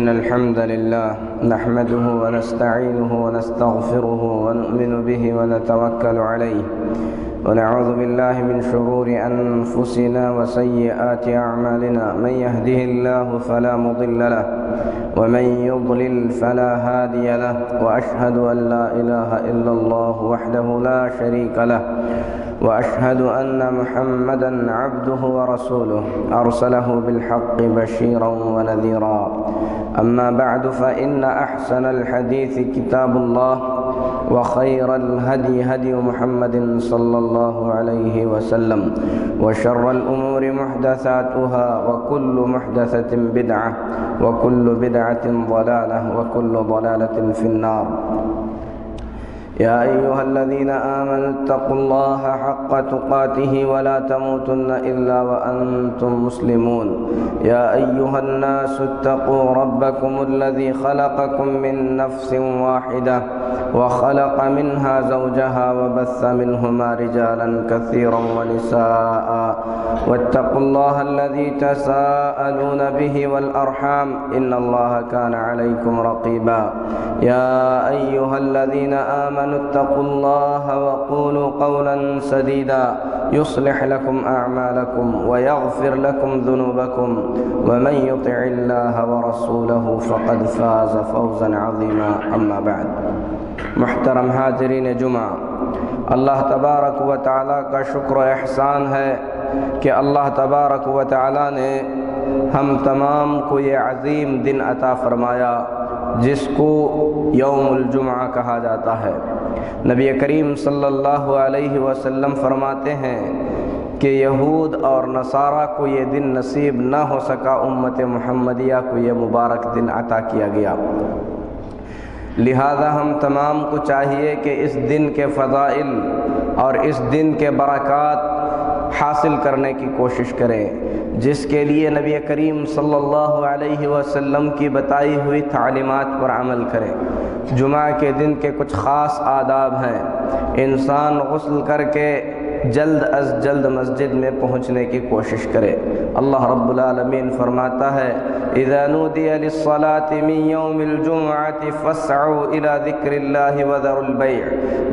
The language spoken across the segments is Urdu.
إن الحمد لله نحمده ونستعينه ونستغفره ونؤمن به ونتوكل عليه ونعوذ بالله من شرور أنفسنا وسيئات أعمالنا من يهده الله فلا مضل له ومن يضلل فلا هادي له وأشهد أن لا إله إلا الله وحده لا شريك له وأشهد أن محمدًا عبده ورسوله أرسله بالحق بشيرا ونذيرا أما بعد فإن أحسن الحديث كتاب الله وخير الهدي هدي محمد صلى الله عليه وسلم وشر الأمور محدثاتها وكل محدثة بدعة وكل بدعة ضلالة وكل ضلالة في النار يا أيها الذين آمنوا اتقوا الله حق تقاته ولا تموتن إلا وأنتم مسلمون يا أيها الناس اتقوا ربكم الذي خلقكم من نفس واحدة وخلق منها زوجها وبث منهما رجالا كثيرا ونساء واتقوا الله الذي تساءلون به والأرحام إن الله كان عليكم رقيبا يا أيها الذين آمنوا اتقوا الله وقولوا قولا سديدا يصلح لكم أعمالكم ويغفر لكم ذنوبكم ومن يطع الله ورسوله فقد فاز فوزا عظيما أما بعد محترم حاضرین جمعہ، اللہ تبارک و تعالیٰ کا شکر و احسان ہے کہ اللہ تبارک و تعالیٰ نے ہم تمام کو یہ عظیم دن عطا فرمایا جس کو یوم الجمعہ کہا جاتا ہے۔ نبی کریم صلی اللہ علیہ وسلم فرماتے ہیں کہ یہود اور نصارہ کو یہ دن نصیب نہ ہو سکا، امت محمدیہ کو یہ مبارک دن عطا کیا گیا۔ لہذا ہم تمام کو چاہیے کہ اس دن کے فضائل اور اس دن کے برکات حاصل کرنے کی کوشش کریں، جس کے لیے نبی کریم صلی اللہ علیہ وسلم کی بتائی ہوئی تعلیمات پر عمل کریں۔ جمعہ کے دن کے کچھ خاص آداب ہیں۔ انسان غسل کر کے جلد از جلد مسجد میں پہنچنے کی کوشش کرے۔ اللہ رب العالمین فرماتا ہے اذا نودی للصلاة من یوم الجمعة فاسعوا الى ذکر اللہ وذروا البیع،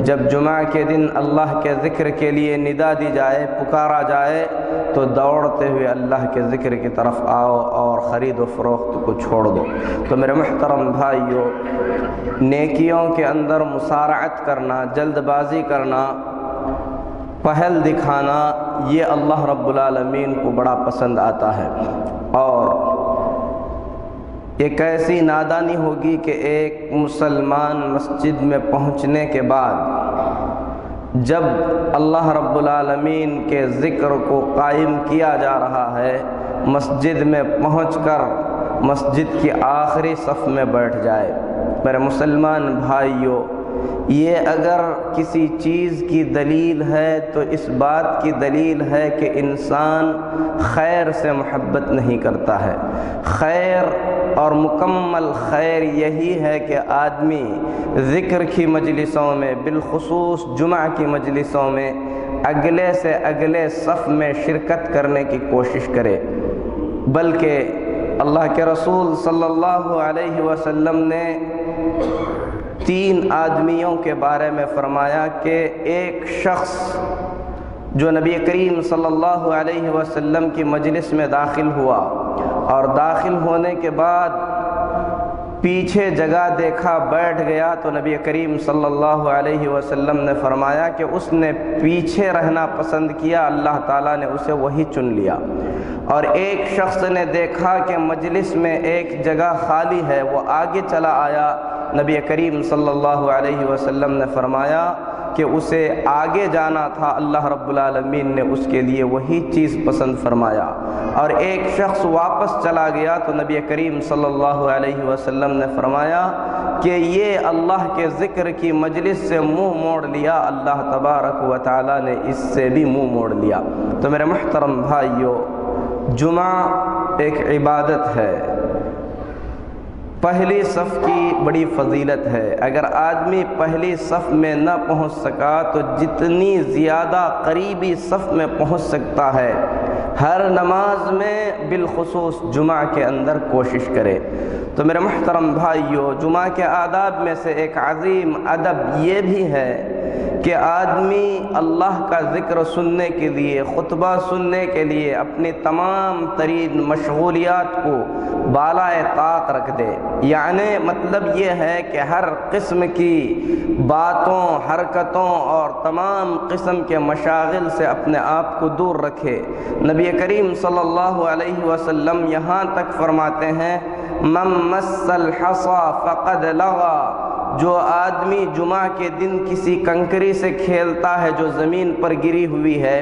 جب جمعہ کے دن اللہ کے ذکر کے لیے ندا دی جائے، پکارا جائے، تو دوڑتے ہوئے اللہ کے ذکر کی طرف آؤ اور خرید و فروخت کو چھوڑ دو۔ تو میرے محترم بھائیو، نیکیوں کے اندر مسارعت کرنا، جلد بازی کرنا، پہل دکھانا، یہ اللہ رب العالمین کو بڑا پسند آتا ہے۔ اور ایک ایسی نادانی ہوگی کہ ایک مسلمان مسجد میں پہنچنے کے بعد جب اللہ رب العالمین کے ذکر کو قائم کیا جا رہا ہے، مسجد میں پہنچ کر مسجد کی آخری صف میں بیٹھ جائے۔ میرے مسلمان بھائیوں، یہ اگر کسی چیز کی دلیل ہے تو اس بات کی دلیل ہے کہ انسان خیر سے محبت نہیں کرتا ہے۔ خیر اور مکمل خیر یہی ہے کہ آدمی ذکر کی مجلسوں میں، بالخصوص جمعہ کی مجلسوں میں اگلے سے اگلے صف میں شرکت کرنے کی کوشش کرے۔ بلکہ اللہ کے رسول صلی اللہ علیہ وسلم نے 3 آدمیوں کے بارے میں فرمایا کہ ایک شخص جو نبی کریم صلی اللہ علیہ وسلم کی مجلس میں داخل ہوا اور داخل ہونے کے بعد پیچھے جگہ دیکھا، بیٹھ گیا، تو نبی کریم صلی اللہ علیہ وسلم نے فرمایا کہ اس نے پیچھے رہنا پسند کیا، اللہ تعالیٰ نے اسے وہی چن لیا۔ اور ایک شخص نے دیکھا کہ مجلس میں ایک جگہ خالی ہے، وہ آگے چلا آیا، نبی کریم صلی اللہ علیہ وسلم نے فرمایا کہ اسے آگے جانا تھا، اللہ رب العالمین نے اس کے لیے وہی چیز پسند فرمایا۔ اور ایک شخص واپس چلا گیا تو نبی کریم صلی اللہ علیہ وسلم نے فرمایا کہ یہ اللہ کے ذکر کی مجلس سے منہ موڑ لیا، اللہ تبارک و تعالیٰ نے اس سے بھی منہ موڑ لیا۔ تو میرے محترم بھائیو، جمعہ ایک عبادت ہے، پہلی صف کی بڑی فضیلت ہے۔ اگر آدمی پہلی صف میں نہ پہنچ سکا تو جتنی زیادہ قریبی صف میں پہنچ سکتا ہے، ہر نماز میں بالخصوص جمعہ کے اندر کوشش کرے۔ تو میرے محترم بھائیو، جمعہ کے آداب میں سے ایک عظیم ادب یہ بھی ہے کہ آدمی اللہ کا ذکر سننے کے لیے، خطبہ سننے کے لیے اپنی تمام ترین مشغولیات کو بالائے طاق رکھ دے۔ یعنی مطلب یہ ہے کہ ہر قسم کی باتوں، حرکتوں اور تمام قسم کے مشاغل سے اپنے آپ کو دور رکھے۔ نبی کریم صلی اللہ علیہ وسلم یہاں تک فرماتے ہیں من مس الحصى فقد لغى، جو آدمی جمعہ کے دن کسی کنکری سے کھیلتا ہے جو زمین پر گری ہوئی ہے،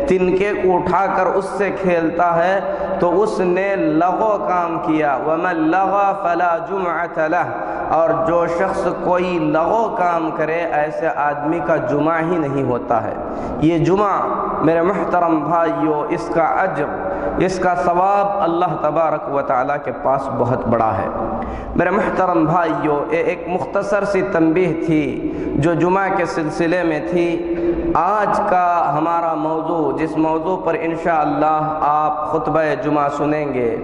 تنکے کو اٹھا کر اس سے کھیلتا ہے تو اس نے لغو کام کیا۔ وَمَن لَغَى فَلَا جُمْعَةَ لَهُ، اور جو شخص کوئی لغو کام کرے ایسے آدمی کا جمعہ ہی نہیں ہوتا ہے۔ یہ جمعہ میرے محترم بھائیو، اس کا اجر، اس کا ثواب اللہ تبارک و تعالیٰ کے پاس بہت بڑا ہے۔ میرے محترم بھائیو، ایک مختصر سی تنبیہ تھی جو جمعہ کے سلسلے میں تھی۔ آج کا ہمارا موضوع، جس موضوع پر انشاءاللہ آپ خطبہ جمعہ سنیں گے،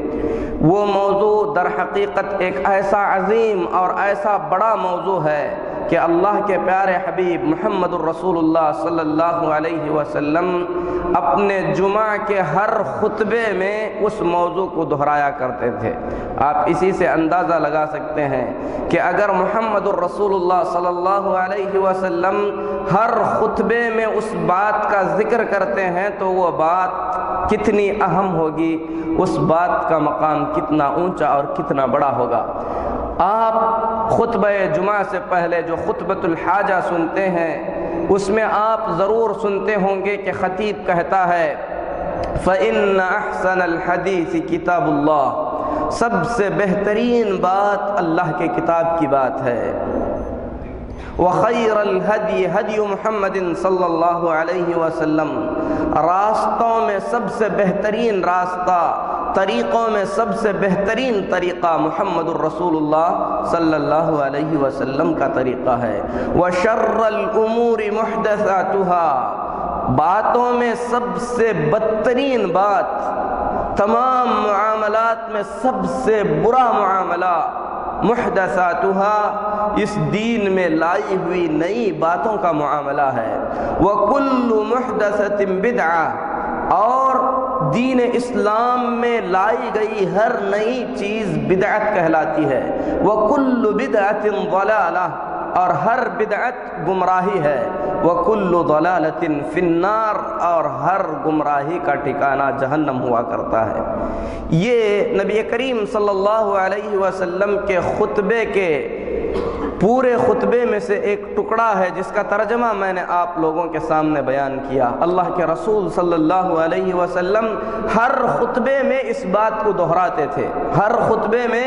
وہ موضوع در حقیقت ایک ایسا عظیم اور ایسا بڑا موضوع ہے کہ اللہ کے پیارے حبیب محمد الرسول اللہ صلی اللہ علیہ وسلم اپنے جمعہ کے ہر خطبے میں اس موضوع کو دہرایا کرتے تھے۔ آپ اسی سے اندازہ لگا سکتے ہیں کہ اگر محمد الرسول اللہ صلی اللہ علیہ وسلم ہر خطبے میں اس بات کا ذکر کرتے ہیں تو وہ بات کتنی اہم ہوگی، اس بات کا مقام کتنا اونچا اور کتنا بڑا ہوگا۔ آپ خطبہ جمعہ سے پہلے جو خطبۃ الحاجہ سنتے ہیں، اس میں آپ ضرور سنتے ہوں گے کہ خطیب کہتا ہے فَإِنَّ أَحْسَنَ الْحَدِيثِ كِتَابُ اللَّهِ، سب سے بہترین بات اللہ کے کتاب کی بات ہے۔ وَخَيْرَ الْهَدْيِ هَدْيُ مُحَمَّدٍ صلی اللہ علیہ وسلم، راستوں میں سب سے بہترین راستہ، طریقوں میں سب سے بہترین طریقہ محمد الرسول اللہ صلی اللہ علیہ وسلم کا طریقہ ہے۔ وَشَرَّ الْأُمُورِ مُحْدَثَاتُهَا، باتوں میں سب سے بدترین بات، تمام معاملات میں سب سے برا معاملہ محدثاتها، اس دین میں لائی ہوئی نئی باتوں کا معاملہ ہے۔ وَكُلُّ مُحْدَثَةٍ بِدْعَةٍ، اور دین اسلام میں لائی گئی ہر نئی چیز بدعت کہلاتی ہے۔ وَكُلُّ بِدْعَةٍ ضَلَالَةٍ، اور ہر بدعت گمراہی ہے۔ وَكُلُّ ضَلَالَةٍ فِي النَّارِ، اور ہر گمراہی کا ٹھکانہ جہنم ہوا کرتا ہے۔ یہ نبی کریم صلی اللہ علیہ وسلم کے خطبے کے پورے خطبے میں سے ایک ٹکڑا ہے جس کا ترجمہ میں نے آپ لوگوں کے سامنے بیان کیا۔ اللہ کے رسول صلی اللہ علیہ وسلم ہر خطبے میں اس بات کو دہراتے تھے، ہر خطبے میں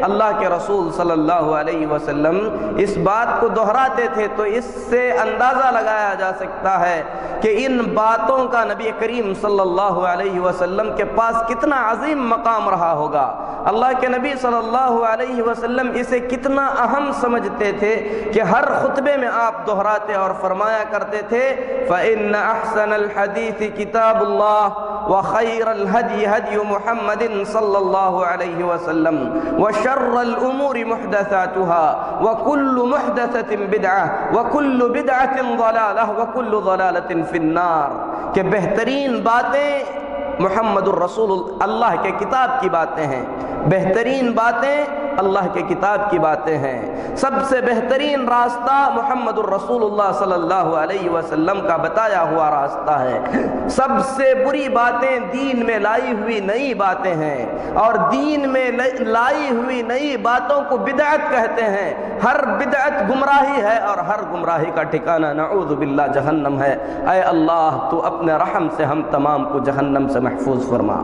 اللہ کے رسول صلی اللہ علیہ وسلم اس بات کو دہراتے تھے۔ تو اس سے اندازہ لگایا جا سکتا ہے کہ ان باتوں کا نبی کریم صلی اللہ علیہ وسلم کے پاس کتنا عظیم مقام رہا ہوگا۔ اللہ کے نبی صلی اللہ علیہ وسلم اسے کتنا اہم سمجھتے تھے کہ ہر خطبے میں آپ دہراتے اور فرمایا کرتے تھے فَإِنَّ أَحْسَنَ الْحَدِيثِ كِتَابُ اللَّهِ وَخَيْرَ الْهَدْيِ هَدْيُ مُحَمَّدٍ صلی اللہ علیہ وسلم وَشَرَّ الْأُمُورِ مُحْدَثَاتُهَا وَكُلُّ مُحْدَثَةٍ بِدْعَةٍ وَكُلُّ بِدْعَةٍ ضَلَالَةٍ وَكُلُّ ضَلَالَةٍ فِي النَّارِ، کہ بہترین باتیں محمد الرسول اللہ کے کتاب کی باتیں ہیں، بہترین باتیں اللہ کے کتاب کی باتیں ہیں، سب سے بہترین راستہ محمد الرسول اللہ صلی اللہ علیہ وسلم کا بتایا ہوا راستہ ہے، سب سے بری باتیں دین میں لائی ہوئی نئی باتیں ہیں، اور دین میں لائی ہوئی نئی باتوں کو بدعت کہتے ہیں۔ ہر بدعت گمراہی ہے اور ہر گمراہی کا ٹھکانہ نعوذ باللہ جہنم ہے۔ اے اللہ تو اپنے رحم سے ہم تمام کو جہنم سے محفوظ فرما۔